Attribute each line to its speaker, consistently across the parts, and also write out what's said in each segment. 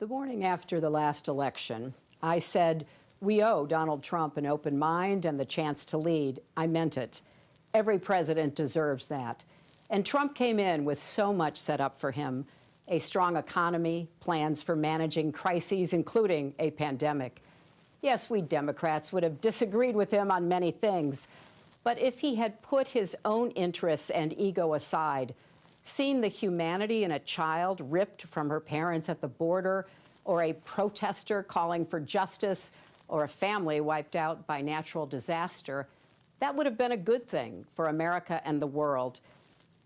Speaker 1: The morning after the last election, I said, we owe Donald Trump an open mind and the chance to lead. I meant it. Every president deserves that. And Trump came in with so much set up for him: a strong economy, plans for managing crises, including a pandemic. Yes, we Democrats would have disagreed with him on many things, but if he had put his own interests and ego aside, seen the humanity in a child ripped from her parents at the border, or a protester calling for justice, or a family wiped out by natural disaster, that would have been a good thing for America and the world.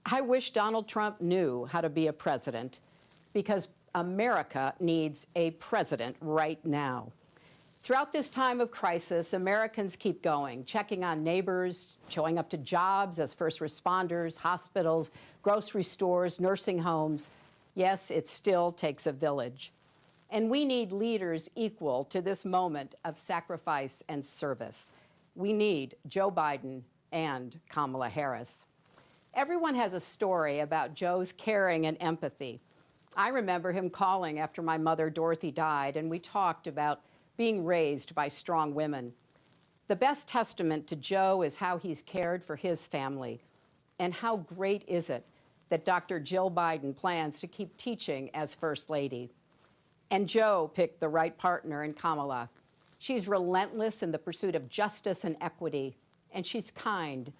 Speaker 1: I wish Donald Trump knew how to be a president, because America needs a president right now. Throughout this time of crisis, Americans keep going, checking on neighbors, showing up to jobs as first responders, hospitals, grocery stores, nursing homes. Yes, it still takes a village. And we need leaders equal to this moment of sacrifice and service. We need Joe Biden and Kamala Harris. Everyone has a story about Joe's caring and empathy. I remember him calling after my mother, Dorothy, died, and we talked about being raised by strong women. The best testament to Joe is how he's cared for his family. And how great is it that Dr. Jill Biden plans to keep teaching as First Lady. And Joe picked the right partner in Kamala. She's relentless in the pursuit of justice and equity, and she's kind.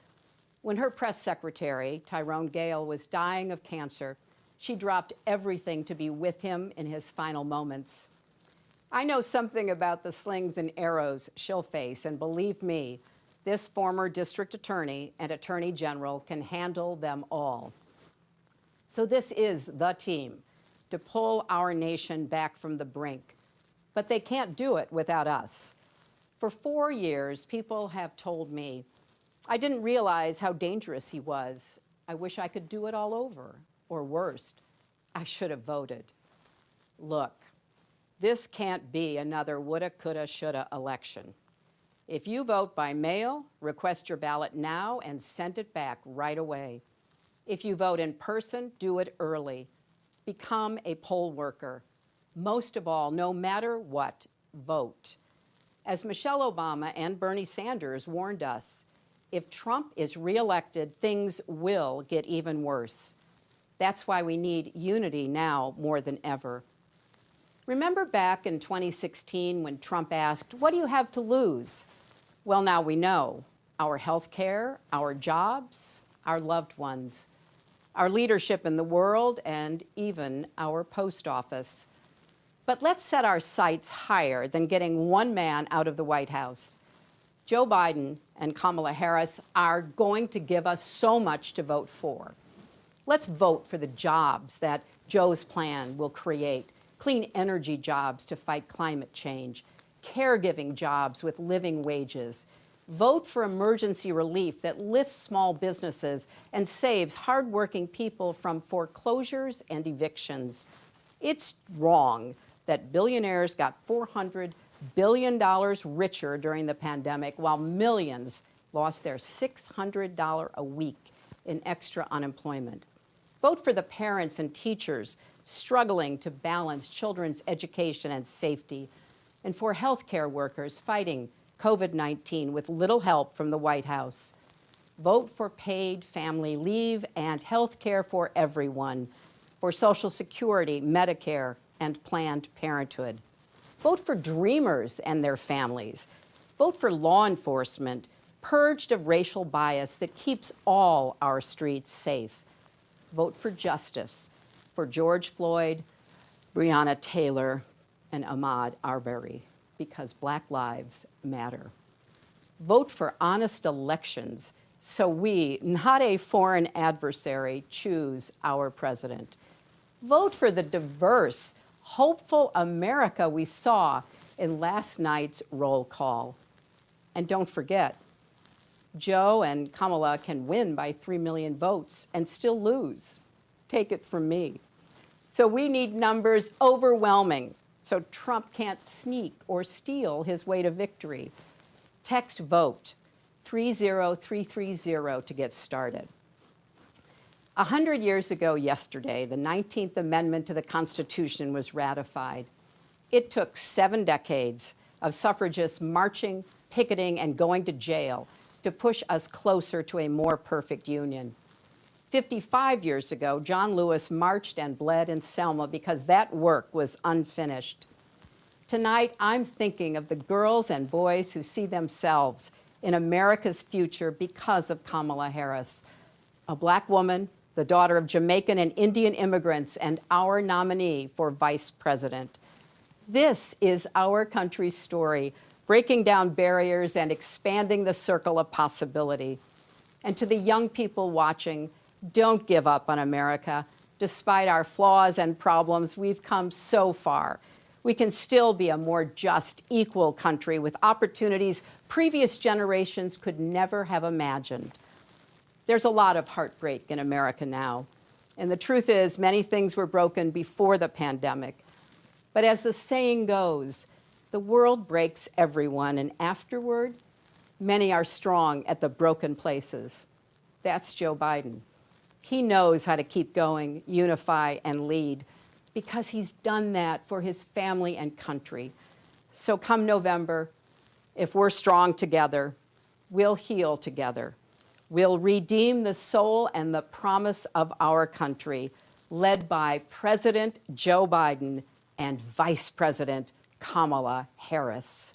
Speaker 1: When her press secretary, Tyrone Gale, was dying of cancer, she dropped everything to be with him in his final moments. I know something about the slings and arrows she'll face, and believe me, this former district attorney and attorney general can handle them all. So this is the team to pull our nation back from the brink. But they can't do it without us. For 4 years, people have told me, I didn't realize how dangerous he was. I wish I could do it all over. Or worst, I should have voted. Look, this can't be another woulda, coulda, shoulda election. If you vote by mail, request your ballot now and send it back right away. If you vote in person, do it early. Become a poll worker. Most of all, no matter what, vote. As Michelle Obama and Bernie Sanders warned us, if Trump is reelected, things will get even worse. That's why we need unity now more than ever. Remember back in 2016 when Trump asked, what do you have to lose? Well, now we know. Our health care, our jobs, our loved ones, our leadership in the world, and even our post office. But let's set our sights higher than getting one man out of the White House. Joe Biden and Kamala Harris are going to give us so much to vote for. Let's vote for the jobs that Joe's plan will create: clean energy jobs to fight climate change, caregiving jobs with living wages. Vote for emergency relief that lifts small businesses and saves hardworking people from foreclosures and evictions. It's wrong that billionaires got $400 billion richer during the pandemic, while millions lost their $600 a week in extra unemployment. Vote for the parents and teachers struggling to balance children's education and safety, and for healthcare workers fighting COVID-19 with little help from the White House. Vote for paid family leave and health care for everyone, for Social Security, Medicare, and Planned Parenthood. Vote for dreamers and their families. Vote for law enforcement purged of racial bias that keeps all our streets safe. Vote for justice for George Floyd, Breonna Taylor, and Ahmaud Arbery, because Black lives matter. Vote for honest elections so we, not a foreign adversary, choose our president. Vote for the diverse, hopeful America we saw in last night's roll call. And don't forget, Joe and Kamala can win by 3 million votes and still lose. Take it from me. So we need numbers overwhelming so Trump can't sneak or steal his way to victory. Text VOTE 30330 to get started. 100 years ago yesterday, the 19th Amendment to the Constitution was ratified. It took 7 decades of suffragists marching, picketing, and going to jail to push us closer to a more perfect union. 55 years ago, John Lewis marched and bled in Selma because that work was unfinished. Tonight, I'm thinking of the girls and boys who see themselves in America's future because of Kamala Harris, a Black woman, the daughter of Jamaican and Indian immigrants, and our nominee for vice president. This is our country's story, breaking down barriers and expanding the circle of possibility. And to the young people watching, don't give up on America. Despite our flaws and problems, we've come so far. We can still be a more just, equal country with opportunities previous generations could never have imagined. There's a lot of heartbreak in America now. And the truth is, many things were broken before the pandemic. But as the saying goes, the world breaks everyone, and afterward, many are strong at the broken places. That's Joe Biden. He knows how to keep going, unify, and lead, because he's done that for his family and country. So come November, if we're strong together, we'll heal together. We'll redeem the soul and the promise of our country, led by President Joe Biden and Vice President Kamala Harris.